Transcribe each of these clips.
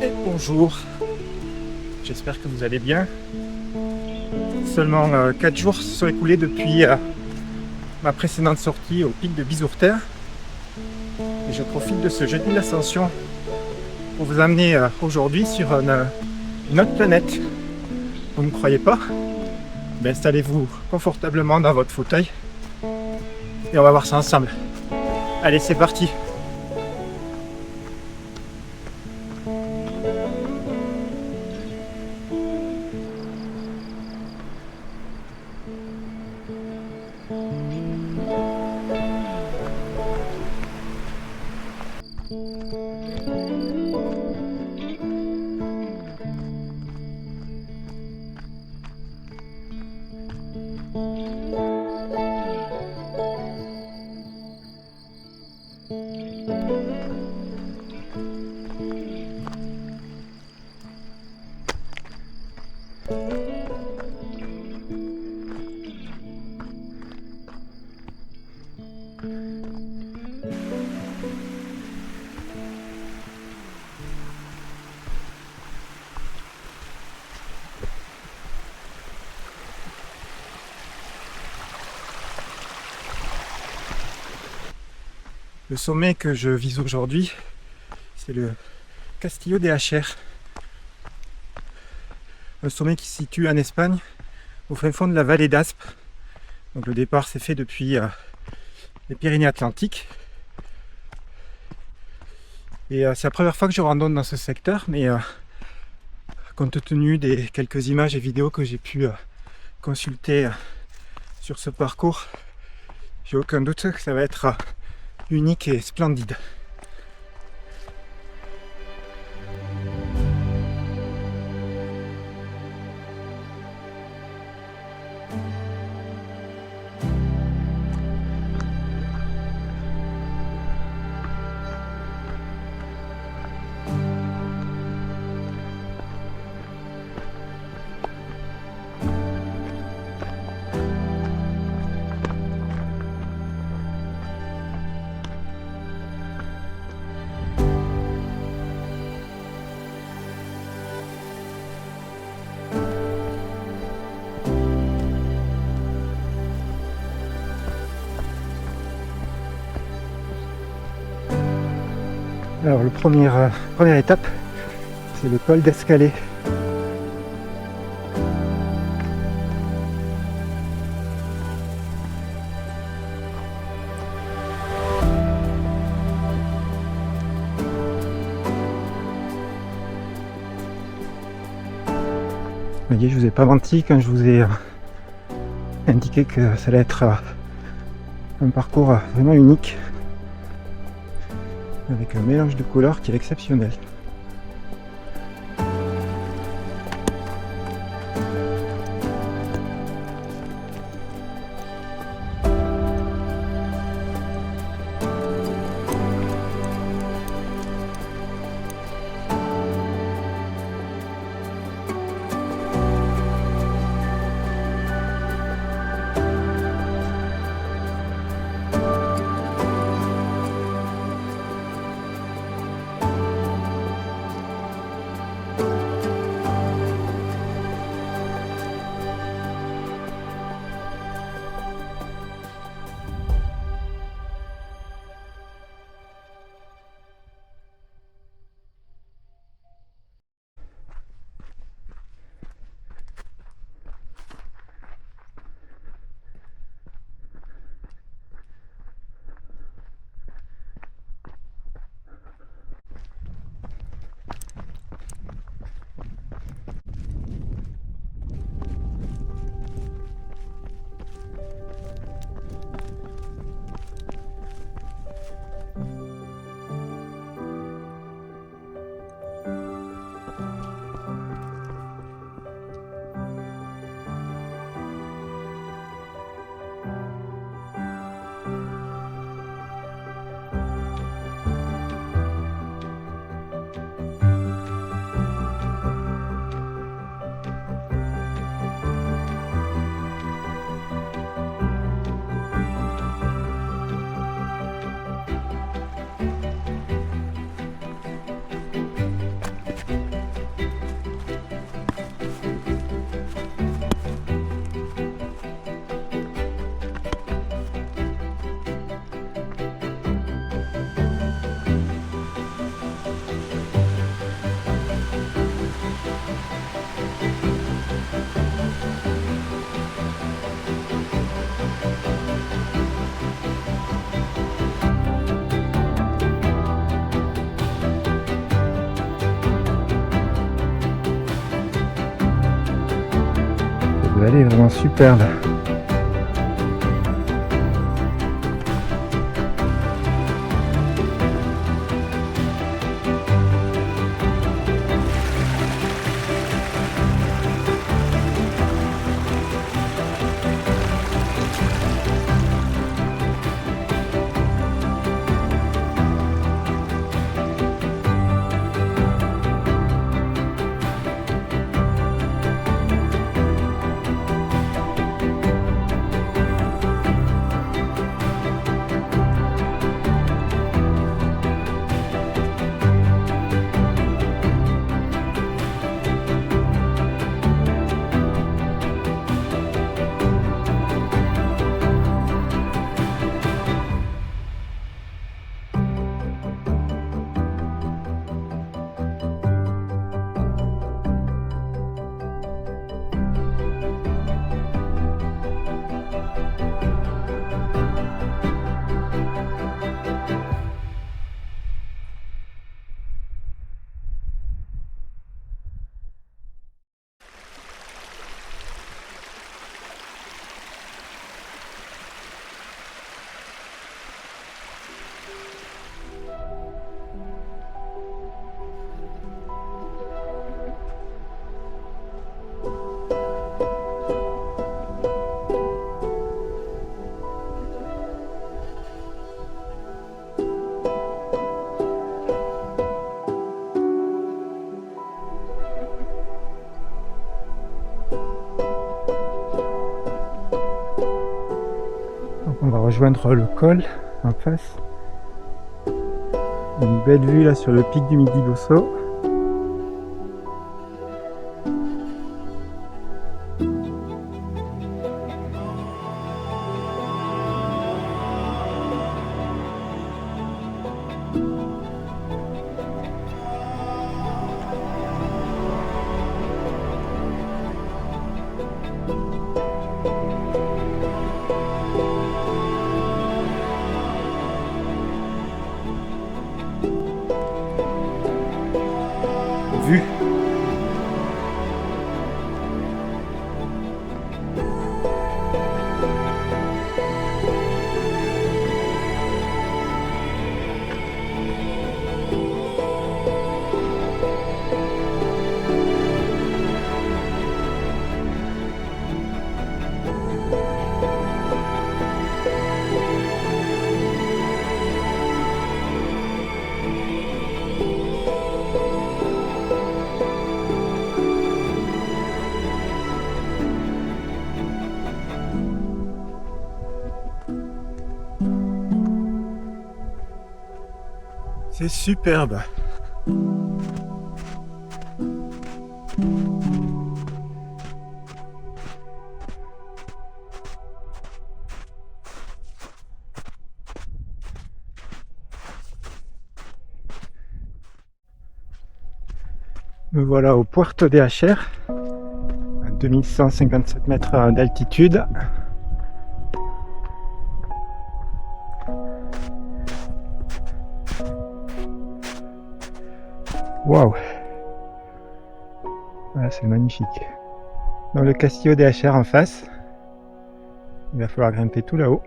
Et bonjour, j'espère que vous allez bien. Seulement 4 jours se sont écoulés depuis ma précédente sortie au pic de Bizourter. Et je profite de ce jeudi d'ascension pour vous amener aujourd'hui sur une autre planète. Vous ne me croyez pas? Ben, installez-vous confortablement dans votre fauteuil et on va voir ça ensemble. Allez, c'est parti! Le sommet que je vise aujourd'hui, c'est le Castillo de Acher. Un sommet qui se situe en Espagne, au fin fond de la vallée d'Aspe. Donc le départ s'est fait depuis les Pyrénées-Atlantiques. Et c'est la première fois que je randonne dans ce secteur, mais compte tenu des quelques images et vidéos que j'ai pu consulter sur ce parcours, j'ai aucun doute que ça va être unique et splendide. Alors première étape, c'est le col d'Escalé. Vous voyez, je vous ai pas menti quand je vous ai indiqué que ça allait être un parcours vraiment unique, avec un mélange de couleurs qui est exceptionnel. La vallée est vraiment superbe. On va rejoindre le col en face. Une belle vue là sur le pic du Midi d'Osso. Vue. C'est superbe. Me voilà au Puerto de Acher, à 2157 mètres d'altitude. Waouh! Voilà, c'est magnifique. Dans le Castillo de Acher en face, il va falloir grimper tout là-haut.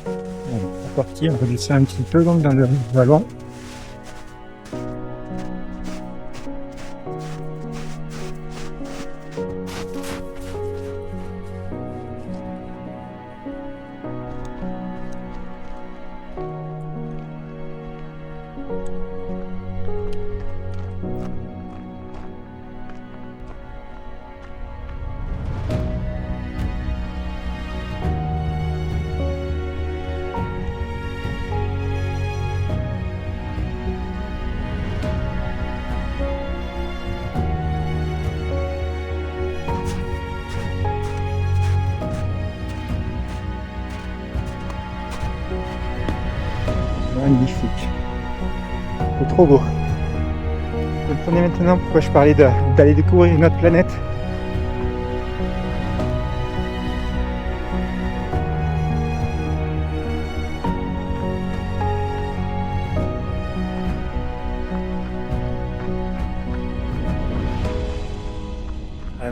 On va partir, on va descendre un petit peu donc dans le vallon. Magnifique. C'est trop beau. Vous comprenez maintenant pourquoi je parlais d'aller découvrir une autre planète.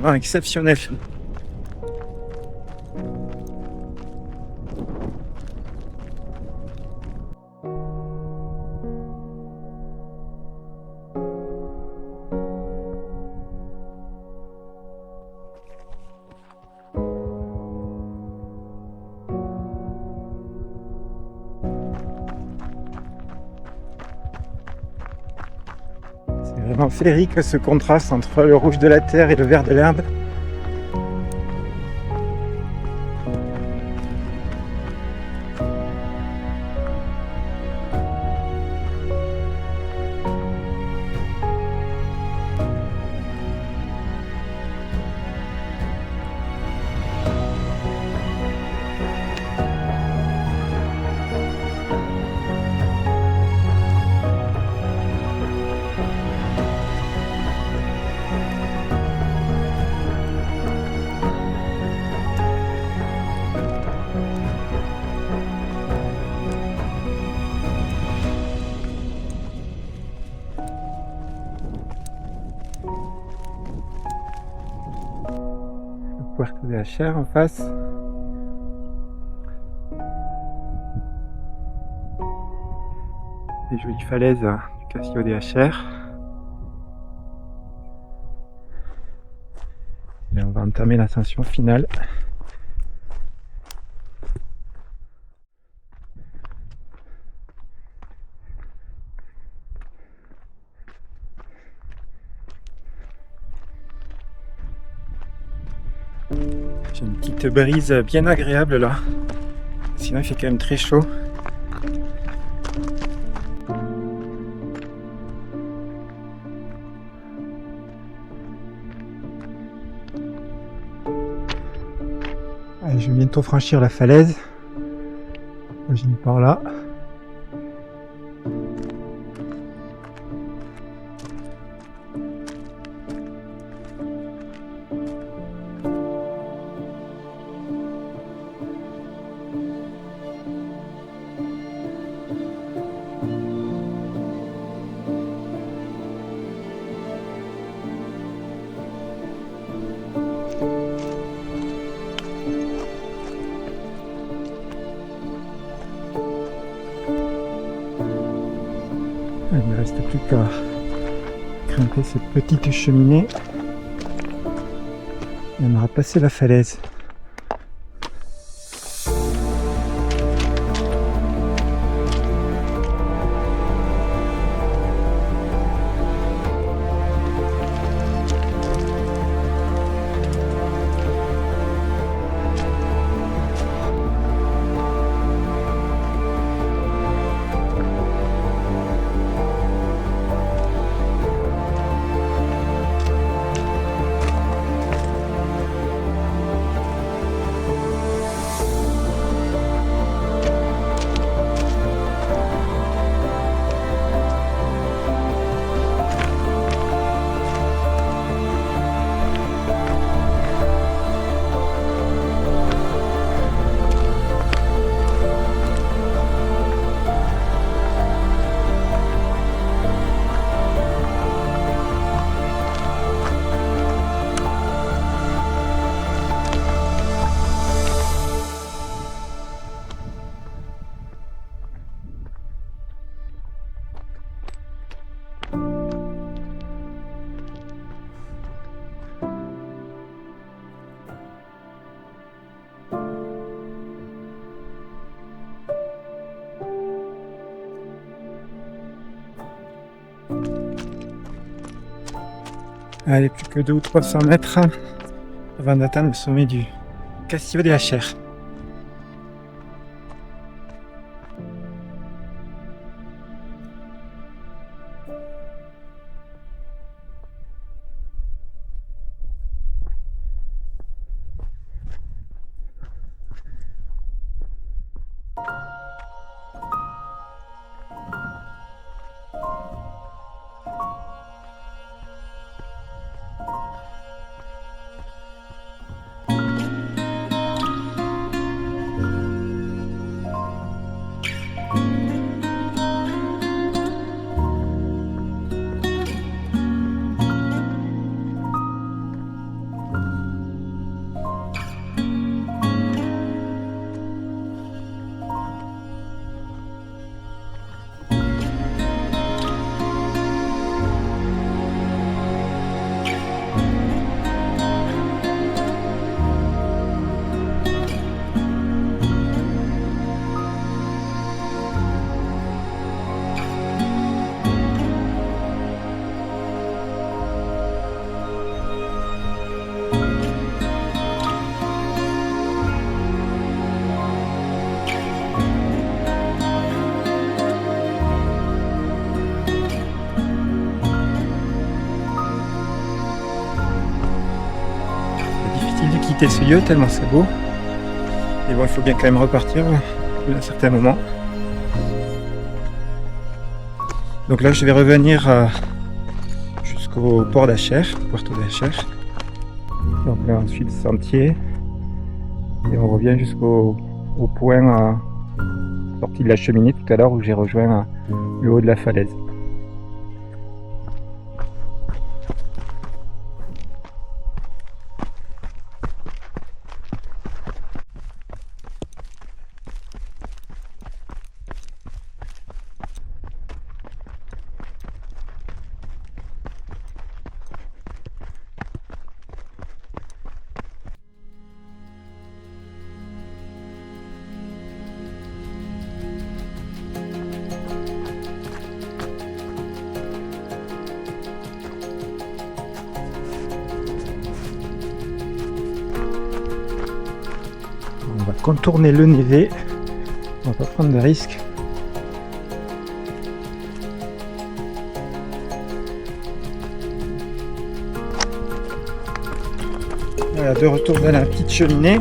vraiment exceptionnel. C'est vraiment féerique ce contraste entre le rouge de la terre et le vert de l'herbe. Puerto de Acher en face. Des jolies falaises du Castillo de Acher. Et on va entamer l'ascension finale. J'ai une petite brise bien agréable là. Sinon il fait quand même très chaud. Allez, je vais bientôt franchir la falaise. J'imagine par là. Il ne reste plus qu'à grimper cette petite cheminée et on aura passé la falaise. Allez, plus que 200 ou 300 mètres avant d'atteindre le sommet du Castillo de Acher. quitter ce lieu tellement c'est beau. Et bon, il faut bien quand même repartir à un certain moment. Donc là, je vais revenir jusqu'au port d'Acher, Puerto de Acher. Donc là, on suit le sentier et on revient jusqu'au point sorti de la cheminée tout à l'heure où j'ai rejoint le haut de la falaise. On va contourner le névé, on va pas prendre de risques. Voilà, de retour dans la petite cheminée.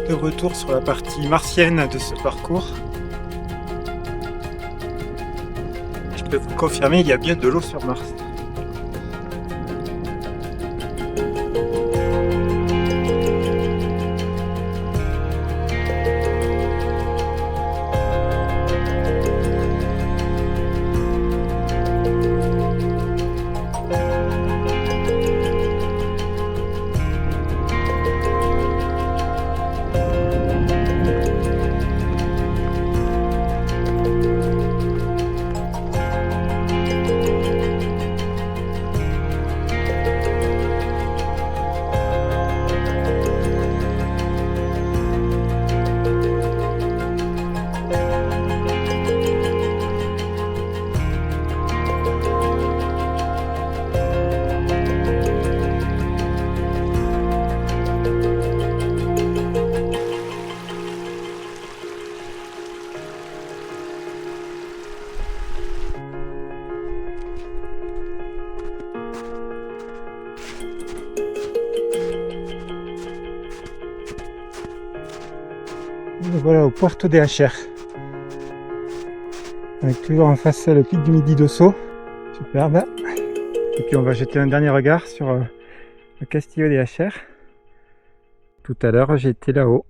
De retour sur la partie martienne de ce parcours. Je peux vous confirmer, il y a bien de l'eau sur Mars. Et voilà au Puerto de Acher. Avec toujours en face le pic du Midi d'Osso. Superbe. Et puis on va jeter un dernier regard sur le Castillo de Acher. Tout à l'heure j'étais là-haut.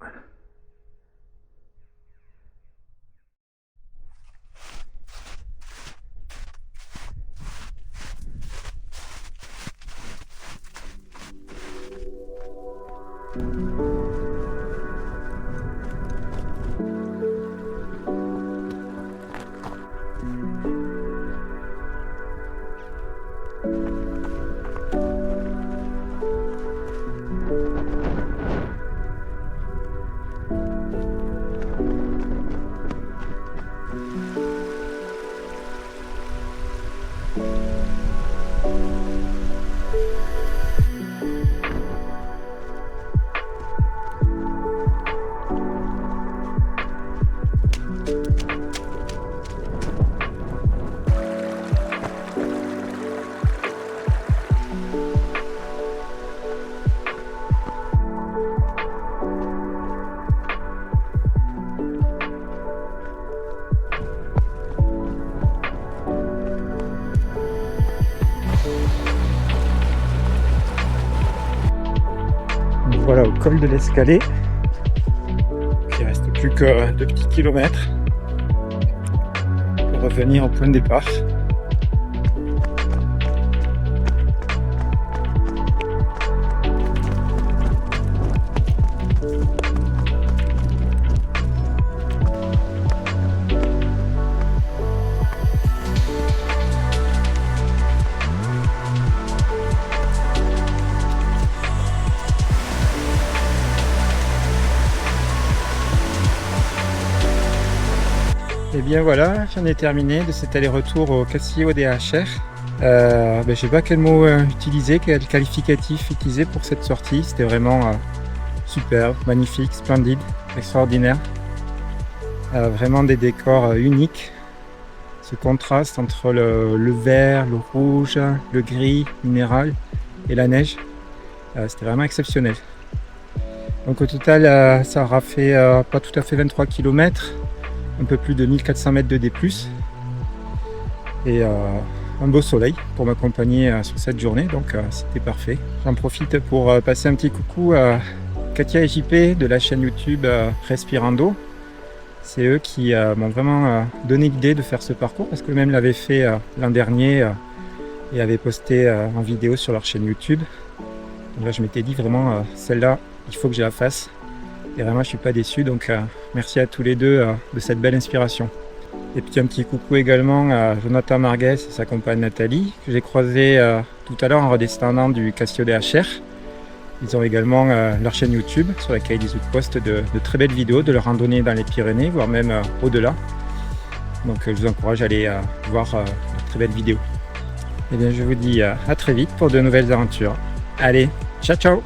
Voilà au col de l'Escalé. plus que 2 petits kilomètres pour revenir au point de départ. Et bien voilà, j'en ai terminé de cet aller-retour au Castillo de Acher. Je ne sais pas quel mot utiliser, quel qualificatif utiliser pour cette sortie. C'était vraiment superbe, magnifique, splendide, extraordinaire. Vraiment des décors uniques. Ce contraste entre le vert, le rouge, le gris minéral et la neige, c'était vraiment exceptionnel. Donc au total, ça aura fait pas tout à fait 23 km. Un peu plus de 1400 mètres de D+, et un beau soleil pour m'accompagner sur cette journée, donc c'était parfait. J'en profite pour passer un petit coucou à Katia et JP de la chaîne YouTube Respirando. C'est eux qui m'ont vraiment donné l'idée de faire ce parcours, parce qu'eux-mêmes l'avaient fait l'an dernier et avaient posté en vidéo sur leur chaîne YouTube. Donc là, je m'étais dit vraiment, celle-là, il faut que je la fasse. Et vraiment, je suis pas déçu, donc merci à tous les deux de cette belle inspiration. Et puis un petit coucou également à Jonathan Margues et sa compagne Nathalie, que j'ai croisé tout à l'heure en redescendant du Castillo de Acher. Ils ont également leur chaîne YouTube sur laquelle ils postent de très belles vidéos de leur randonnée dans les Pyrénées, voire même au-delà. Donc je vous encourage à aller voir leurs très belles vidéos. Et bien je vous dis à très vite pour de nouvelles aventures. Allez, ciao ciao!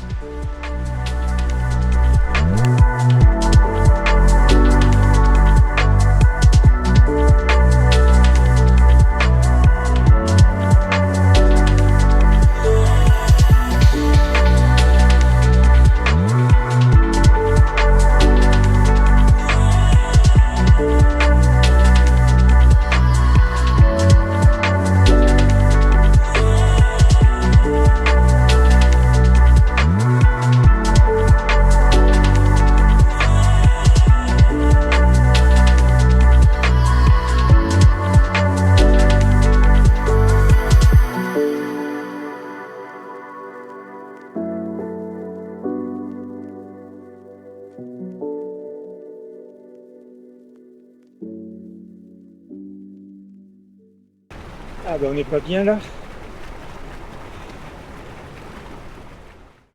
Ah ben on n'est pas bien là.